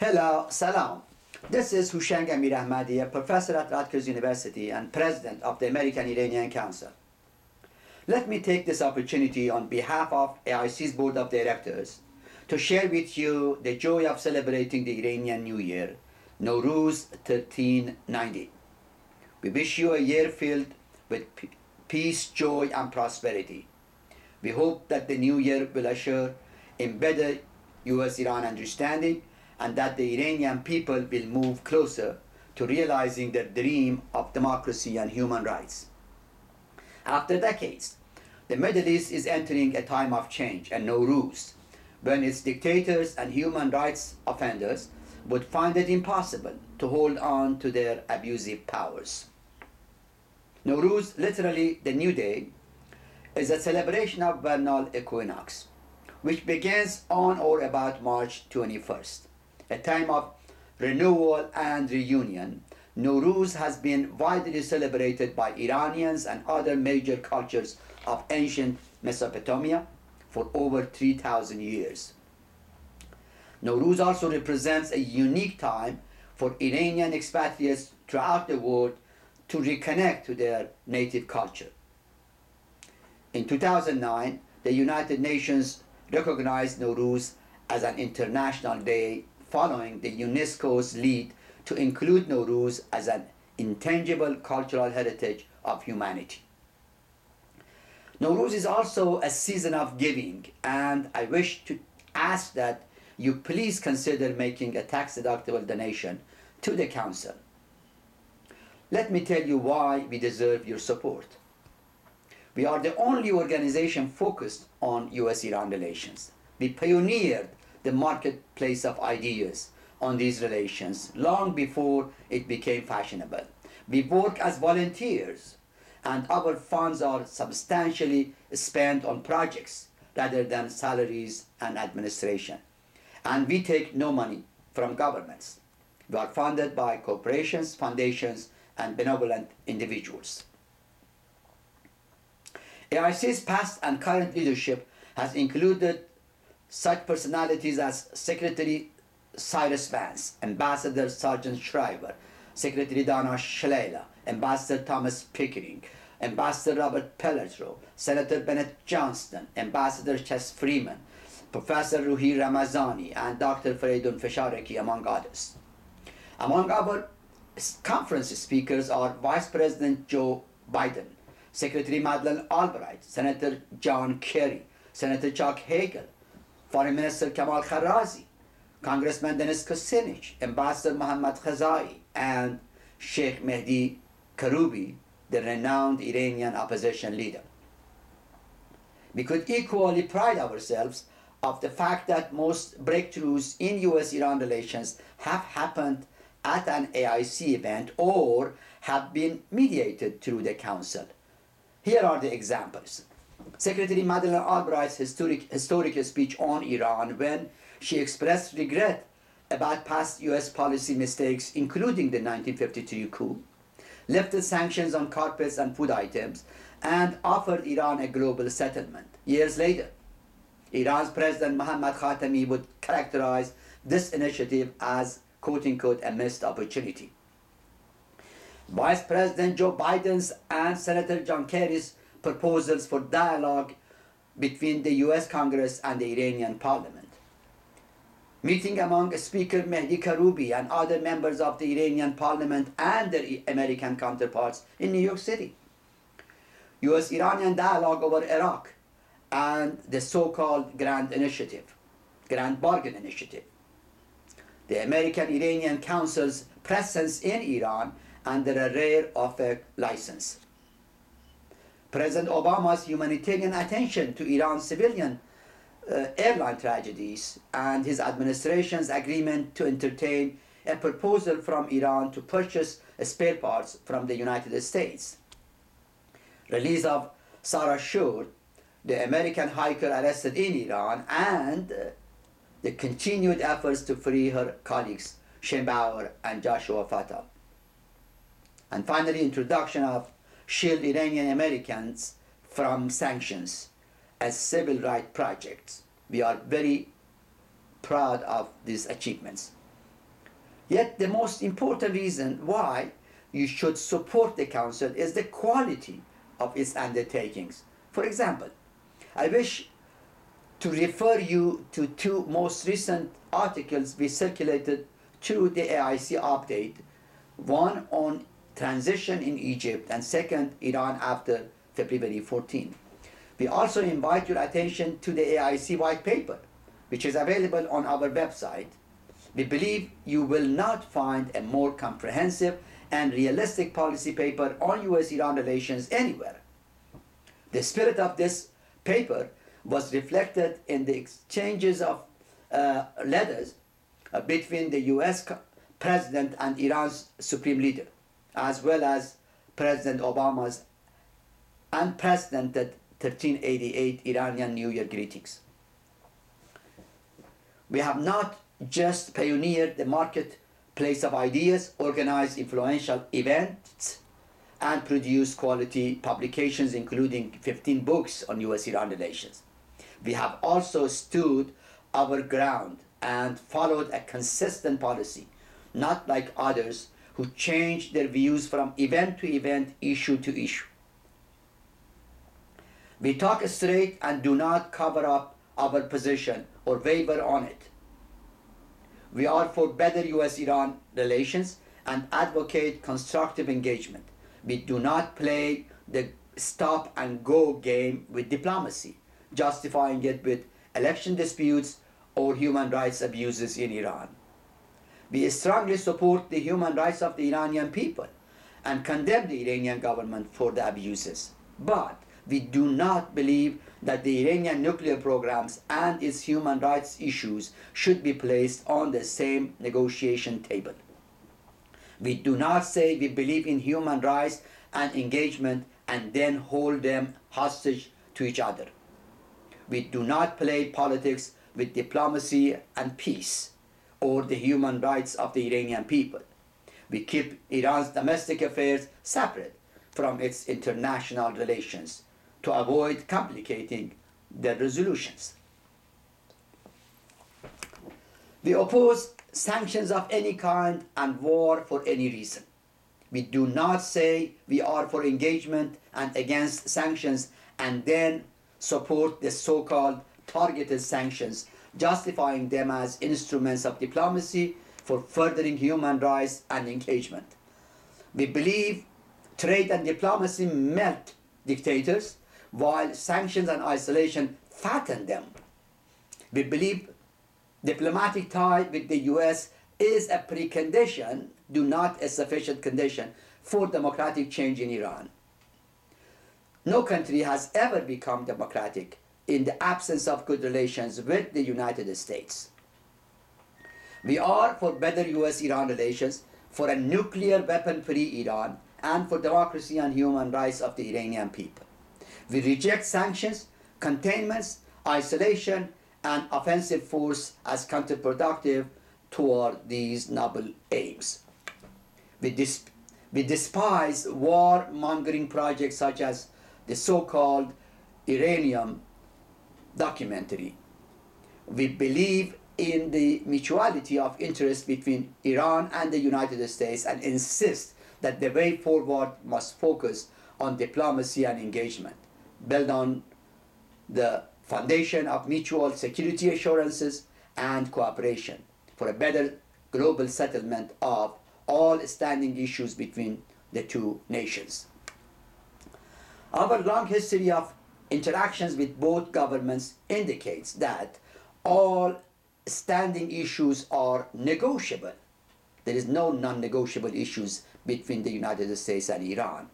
Hello, salam. This is Hushang Amir Ahmadi, a professor at Rutgers University and president of the American Iranian Council. Let me take this opportunity on behalf of AIC's board of directors to share with you the joy of celebrating the Iranian New Year, Noruz 1390. We wish you a year filled with peace, joy, and prosperity. We hope that the new year will assure embedded US-Iran understanding and that the Iranian people will move closer to realizing their dream of democracy and human rights. After decades, the Middle East is entering a time of change, a Noruz, when its dictators and human rights offenders would find it impossible to hold on to their abusive powers. Noruz, literally the new day, is a celebration of vernal equinox, which begins on or about March 21st. A time of renewal and reunion, Noruz has been widely celebrated by Iranians and other major cultures of ancient Mesopotamia for over 3,000 years. Noruz also represents a unique time for Iranian expatriates throughout the world to reconnect to their native culture. In 2009, the United Nations recognized Noruz as an international day following the UNESCO's lead to include Noruz as an intangible cultural heritage of humanity. Noruz is also a season of giving, and I wish to ask that you please consider making a tax-deductible donation to the Council. Let me tell you why we deserve your support. We are the only organization focused on US-Iran relations. We pioneered the marketplace of ideas on these relations long before it became fashionable. We work as volunteers, and our funds are substantially spent on projects rather than salaries and administration. And we take no money from governments. We are funded by corporations, foundations, and benevolent individuals. AIC's past and current leadership has included such personalities as Secretary Cyrus Vance, Ambassador Sargent Shriver, Secretary Dana Shalala, Ambassador Thomas Pickering, Ambassador Robert Pelletreau, Senator Bennett Johnston, Ambassador Ches Freeman, Professor Ruhi Ramazani, and Dr. Feridun Feshareki, among others. Among our conference speakers are Vice President Joe Biden, Secretary Madeleine Albright, Senator John Kerry, Senator Chuck Hagel, Foreign Minister Kamal Kharrazi, Congressman Denis Kucinich, Ambassador Mohammad Khazai, and Sheikh Mehdi Karoubi, the renowned Iranian opposition leader. We could equally pride ourselves of the fact that most breakthroughs in US-Iran relations have happened at an AIC event or have been mediated through the Council. Here are the examples. Secretary Madeleine Albright's historic speech on Iran, when she expressed regret about past US policy mistakes, including the 1953 coup, lifted sanctions on carpets and food items, and offered Iran a global settlement. Years later, Iran's President Mohammad Khatami would characterize this initiative as, quote-unquote, a missed opportunity. Vice President Joe Biden's and Senator John Kerry's proposals for dialogue between the US Congress and the Iranian Parliament. Meeting among Speaker Mehdi Karoubi and other members of the Iranian Parliament and their American counterparts in New York City. US-Iranian dialogue over Iraq and the so-called Grand Bargain Initiative. The American-Iranian Council's presence in Iran under a rare OFAC license. President Obama's humanitarian attention to Iran's civilian airline tragedies and his administration's agreement to entertain a proposal from Iran to purchase spare parts from the United States. Release of Sarah Shur, the American hiker arrested in Iran, and the continued efforts to free her colleagues Shem Bauer and Joshua Fatah. And finally, introduction of shield Iranian Americans from sanctions as civil rights projects. We are very proud of these achievements. Yet the most important reason why you should support the Council is the quality of its undertakings. For example, I wish to refer you to two most recent articles we circulated through the AIC update, one on transition in Egypt and second, Iran after February 14. We also invite your attention to the AIC white paper, which is available on our website. We believe you will not find a more comprehensive and realistic policy paper on US-Iran relations anywhere. The spirit of this paper was reflected in the exchanges of letters between the US President and Iran's Supreme Leader, as well as President Obama's unprecedented 1388 Iranian New Year greetings. We have not just pioneered the marketplace of ideas, organized influential events, and produced quality publications, including 15 books on US-Iran relations. We have also stood our ground and followed a consistent policy, not like others who change their views from event to event, issue to issue. We talk straight and do not cover up our position or waver on it. We are for better US-Iran relations and advocate constructive engagement. We do not play the stop and go game with diplomacy, justifying it with election disputes or human rights abuses in Iran. We strongly support the human rights of the Iranian people and condemn the Iranian government for the abuses. But we do not believe that the Iranian nuclear programs and its human rights issues should be placed on the same negotiation table. We do not say we believe in human rights and engagement and then hold them hostage to each other. We do not play politics with diplomacy and peace or the human rights of the Iranian people. We keep Iran's domestic affairs separate from its international relations to avoid complicating the resolutions. We oppose sanctions of any kind and war for any reason. We do not say we are for engagement and against sanctions and then support the so-called targeted sanctions, justifying them as instruments of diplomacy for furthering human rights and engagement. We believe trade and diplomacy melt dictators, while sanctions and isolation fatten them. We believe diplomatic tie with the US is a precondition, do not a sufficient condition, for democratic change in Iran. No country has ever become democratic in the absence of good relations with the United States. We are for better US-Iran relations, for a nuclear weapon-free Iran, and for democracy and human rights of the Iranian people. We reject sanctions, containments, isolation, and offensive force as counterproductive toward these noble aims. We despise war-mongering projects such as the so-called Iranium documentary. We believe in the mutuality of interest between Iran and the United States and insist that the way forward must focus on diplomacy and engagement, build on the foundation of mutual security assurances and cooperation for a better global settlement of all standing issues between the two nations. Our long history of interactions with both governments indicates that all standing issues are negotiable. There is no non-negotiable issues between the United States and Iran.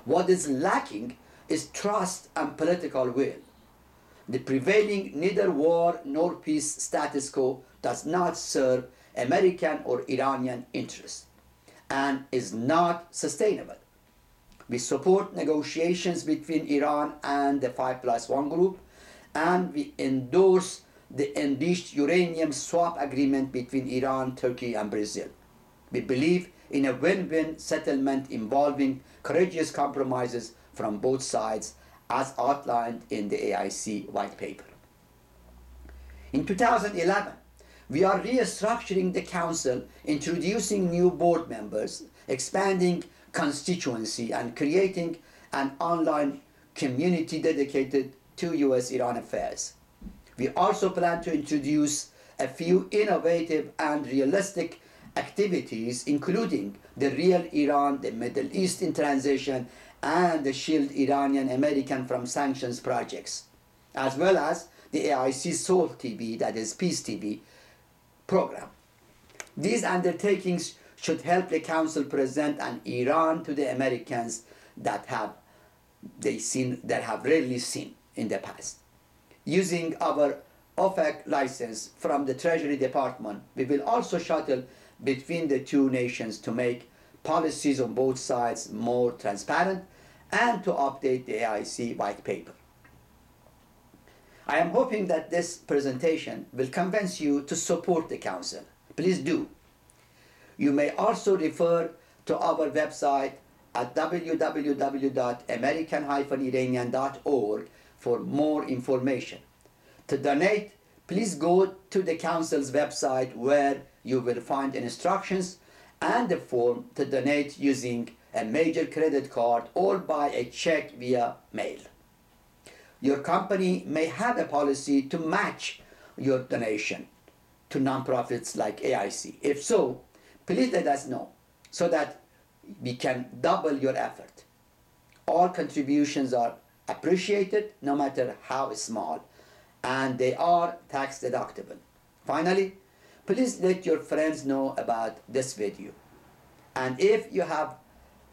What is lacking is trust and political will. The prevailing neither war nor peace status quo does not serve American or Iranian interests and is not sustainable. We support negotiations between Iran and the 5+1 group, and we endorse the enriched uranium swap agreement between Iran, Turkey, and Brazil. We believe in a win-win settlement involving courageous compromises from both sides, as outlined in the AIC white paper. In 2011, We are restructuring the council, introducing new board members, expanding constituency, and creating an online community dedicated to US-Iran affairs. We also plan to introduce a few innovative and realistic activities, including the Real Iran, the Middle East in Transition, and the Shield Iranian American from Sanctions projects, as well as the AIC Soul TV, that is Peace TV, program. These undertakings should help the Council present an Iran to the Americans that have rarely seen in the past. Using our OFAC license from the Treasury Department, we will also shuttle between the two nations to make policies on both sides more transparent and to update the AIC white paper. I am hoping that this presentation will convince you to support the Council. Please do. You may also refer to our website at www.american-iranian.org for more information. To donate, please go to the Council's website where you will find instructions and the form to donate using a major credit card or by a check via mail. Your company may have a policy to match your donation to nonprofits like AIC. If so, please let us know so that we can double your effort. All contributions are appreciated, no matter how small, and they are tax deductible. Finally, please let your friends know about this video. And if you have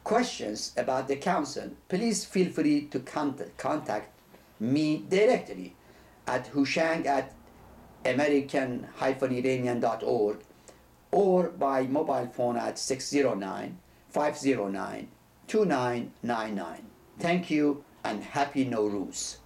questions about the Council, please feel free to contact me directly at hushang@american-iranian.org or by mobile phone at 609-509-2999. Thank you and happy Nowruz.